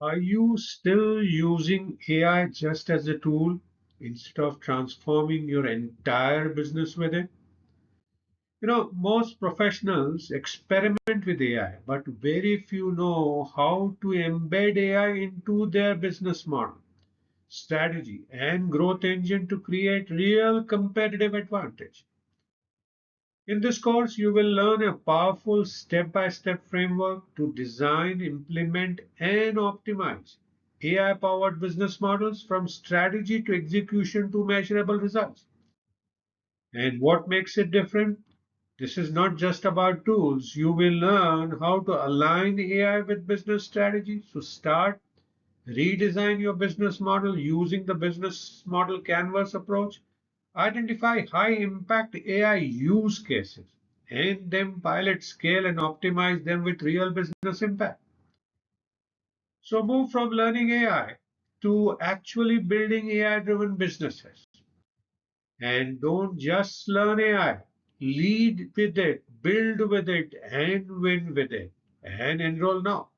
Are you still using AI just as a tool instead of transforming your entire business with it? Most professionals experiment with AI, but very few know how to embed AI into their business model, strategy, and growth engine to create real competitive advantage. In this course, you will learn a powerful step by step framework to design, implement, and optimize AI powered business models from strategy to execution to measurable results. And what makes it different? This is not just about tools. You will learn how to align AI with business strategy. So start, redesign your business model using the business model canvas approach. Identify high impact AI use cases and then pilot, scale, and optimize them with real business impact. So move from learning AI to actually building AI driven businesses. And don't just learn AI, lead with it, build with it, and win with it. And enroll now.